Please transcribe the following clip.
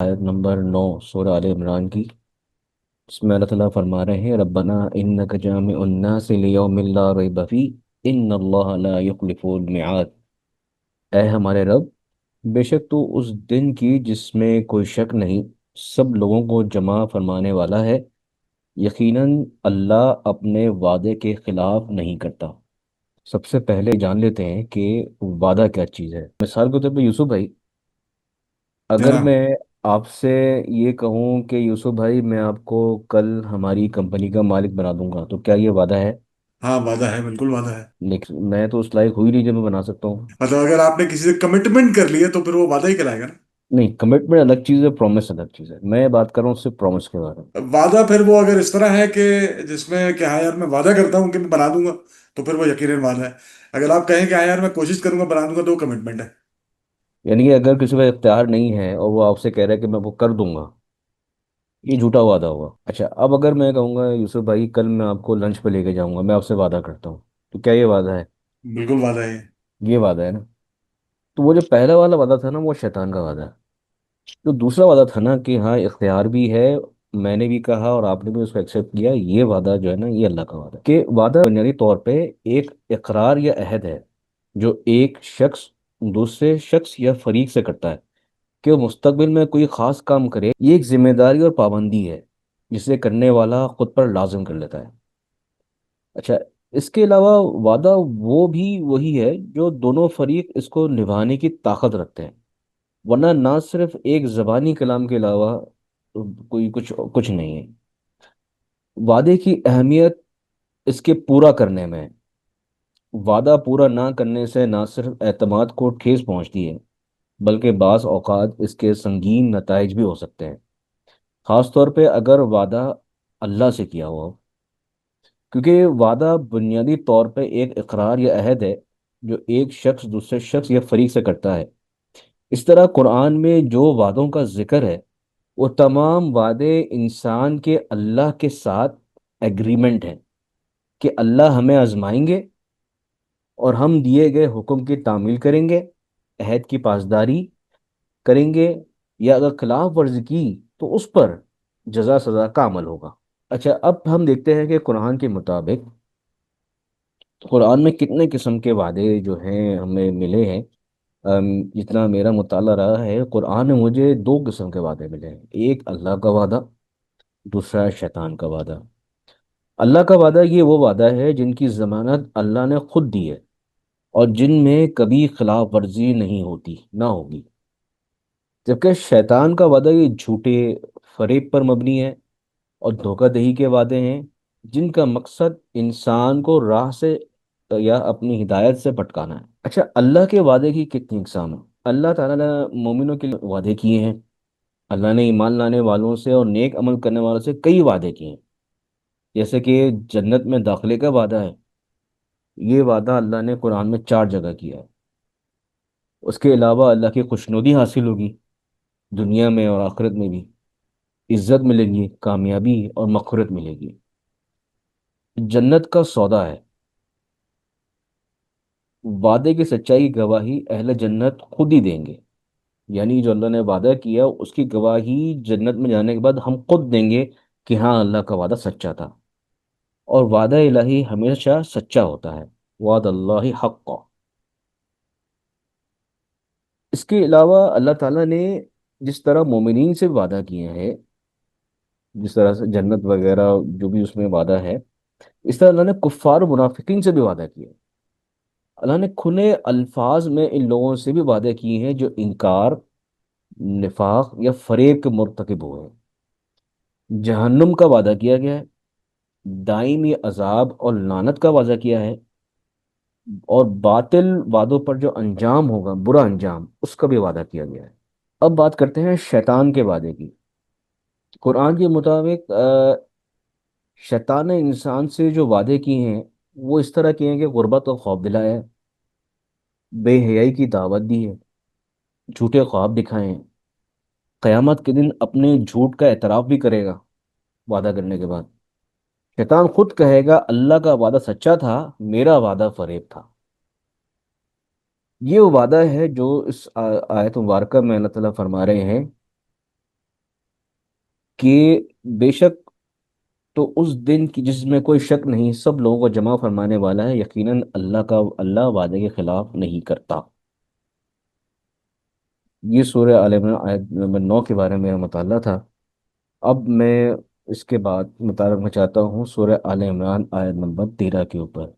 آیت نمبر 9 سورہ آل عمران کی، اس میں اللہ تعالیٰ فرما رہے ہیں ربنا انک جامع الناس لیوم لا ریب فیہ ان اللہ لا یخلف الميعاد۔ اے ہمارے رب، بے شک تو اس دن کی جس میں کوئی شک نہیں سب لوگوں کو جمع فرمانے والا ہے، یقیناً اللہ اپنے وعدے کے خلاف نہیں کرتا۔ سب سے پہلے جان لیتے ہیں کہ وعدہ کیا چیز ہے۔ مثال کے طور پہ یوسف بھائی، اگر جناب. میں آپ سے یہ کہوں کہ یوسف بھائی میں آپ کو کل ہماری کمپنی کا مالک بنا دوں گا، تو کیا یہ وعدہ ہے؟ ہاں، وعدہ ہے، بالکل وعدہ ہے. لیکن میں تو اس لائق ہوئی نہیں جو میں بنا سکتا ہوں۔ مطلب اگر آپ نے کسی سے کمٹمنٹ کر لی ہے تو پھر وہ وعدہ ہی کہلائے گا نا. نہیں، کمٹمنٹ الگ چیز ہے، پرومس الگ چیز ہے، میں بات کر رہا ہوں صرف پرومس کے بارے میں۔ وعدہ پھر وہ اگر اس طرح ہے کہ جس میں کہ ہاں یار میں وعدہ کرتا ہوں کہ میں بنا دوں گا، تو پھر وہ یقیناً وعدہ ہے. اگر آپ کہیں کہ ہاں یار میں کوشش کروں گا بنا دوں گا تو وہ کمٹمنٹ ہے. یعنی کہ اگر کسی کا اختیار نہیں ہے اور وہ آپ سے کہہ رہا ہے کہ میں وہ کر دوں گا، یہ جھوٹا وعدہ ہوگا۔ اچھا، اب اگر میں کہوں گا یوسف بھائی کل میں آپ کو لنچ پہ لے کے جاؤں گا، میں آپ سے وعدہ کرتا ہوں، تو کیا یہ وعدہ ہے؟ بالکل وعدہ ہے. یہ وعدہ ہے نا؟ تو وہ جو پہلا والا وعدہ تھا نا، وہ شیطان کا وعدہ ہے۔ جو دوسرا وعدہ تھا نا کہ ہاں اختیار بھی ہے، میں نے بھی کہا اور آپ نے بھی اس کو ایکسیپٹ کیا، یہ وعدہ جو ہے نا یہ اللہ کا وعدہ ہے۔ کہ وعدہ بنیادی طور پہ ایک اقرار یا عہد ہے جو ایک شخص دوسرے شخص یا فریق سے کرتا ہے کہ وہ مستقبل میں کوئی خاص کام کرے۔ یہ ایک ذمہ داری اور پابندی ہے جسے کرنے والا خود پر لازم کر لیتا ہے۔ اچھا، اس کے علاوہ وعدہ وہ بھی وہی ہے جو دونوں فریق اس کو نبھانے کی طاقت رکھتے ہیں، ورنہ نہ صرف ایک زبانی کلام کے علاوہ کوئی کچھ کچھ نہیں ہے۔ وعدے کی اہمیت اس کے پورا کرنے میں ہے۔ وعدہ پورا نہ کرنے سے نہ صرف اعتماد کو ٹھیس پہنچتی ہے بلکہ بعض اوقات اس کے سنگین نتائج بھی ہو سکتے ہیں، خاص طور پہ اگر وعدہ اللہ سے کیا ہوا ہو، کیونکہ وعدہ بنیادی طور پہ ایک اقرار یا عہد ہے جو ایک شخص دوسرے شخص یا فریق سے کرتا ہے۔ اس طرح قرآن میں جو وعدوں کا ذکر ہے وہ تمام وعدے انسان کے اللہ کے ساتھ ایگریمنٹ ہیں کہ اللہ ہمیں آزمائیں گے اور ہم دیے گئے حکم کی تعمیل کریں گے، عہد کی پاسداری کریں گے، یا اگر خلاف ورزی کی تو اس پر جزا سزا کا عمل ہوگا۔ اچھا، اب ہم دیکھتے ہیں کہ قرآن کے مطابق قرآن میں کتنے قسم کے وعدے جو ہیں ہمیں ملے ہیں۔ جتنا میرا مطالعہ رہا ہے، قرآن میں مجھے دو قسم کے وعدے ملے ہیں، ایک اللہ کا وعدہ، دوسرا شیطان کا وعدہ۔ اللہ کا وعدہ یہ وہ وعدہ ہے جن کی ضمانت اللہ نے خود دی ہے اور جن میں کبھی خلاف ورزی نہیں ہوتی نہ ہوگی، جبکہ شیطان کا وعدہ یہ جھوٹے فریب پر مبنی ہے اور دھوکہ دہی کے وعدے ہیں جن کا مقصد انسان کو راہ سے یا اپنی ہدایت سے بھٹکانا ہے۔ اچھا، اللہ کے وعدے کی کتنی اقسام ہیں؟ اللہ تعالیٰ نے مومنوں کے لیے وعدے کیے ہیں، اللہ نے ایمان لانے والوں سے اور نیک عمل کرنے والوں سے کئی وعدے کیے ہیں، جیسے کہ جنت میں داخلے کا وعدہ ہے، یہ وعدہ اللہ نے قرآن میں 4 جگہ کیا ہے۔ اس کے علاوہ اللہ کی خوشنودی حاصل ہوگی دنیا میں اور آخرت میں بھی، عزت ملے گی، کامیابی اور مغفرت ملے گی۔ جنت کا سودا ہے، وعدے کی سچائی کی گواہی اہل جنت خود ہی دیں گے، یعنی جو اللہ نے وعدہ کیا اس کی گواہی جنت میں جانے کے بعد ہم خود دیں گے کہ ہاں اللہ کا وعدہ سچا تھا، اور وعدہ الہی ہمیشہ سچا ہوتا ہے، وعد اللہ حق۔ اس کے علاوہ اللہ تعالیٰ نے جس طرح مومنین سے وعدہ کیے ہیں، جس طرح سے جنت وغیرہ جو بھی اس میں وعدہ ہے، اس طرح اللہ نے کفار و منافقین سے بھی وعدہ کیا ہے۔ اللہ نے کھلے الفاظ میں ان لوگوں سے بھی وعدے کیے ہیں جو انکار، نفاق یا فریب کے مرتکب ہوئے ہیں۔ جہنم کا وعدہ کیا گیا ہے، دائمی عذاب اور لعنت کا وعدہ کیا ہے، اور باطل وعدوں پر جو انجام ہوگا، برا انجام، اس کا بھی وعدہ کیا گیا ہے۔ اب بات کرتے ہیں شیطان کے وعدے کی۔ قرآن کے مطابق شیطان نے انسان سے جو وعدے کیے ہیں وہ اس طرح کیے ہیں کہ غربت اور خوف دلایا ہے، بے حیائی کی دعوت دی ہے، جھوٹے خواب دکھائے ہیں، قیامت کے دن اپنے جھوٹ کا اعتراف بھی کرے گا وعدہ کرنے کے بعد۔ شیطان خود کہے گا اللہ کا وعدہ سچا تھا، میرا وعدہ فریب تھا۔ یہ وہ وعدہ ہے جو اس آیت مبارکہ میں اللہ تعالیٰ فرما رہے ہیں کہ بے شک، تو اس دن کی جس میں کوئی شک نہیں سب لوگوں کو جمع فرمانے والا ہے، یقیناً اللہ وعدے کے خلاف نہیں کرتا۔ یہ سورہ آل عمران آیت نمبر 9 کے بارے میں میرا مطالعہ تھا۔ اب میں اس کے بعد متعارف میں چاہتا ہوں سورہ آل عمران آیت نمبر 13 کے اوپر۔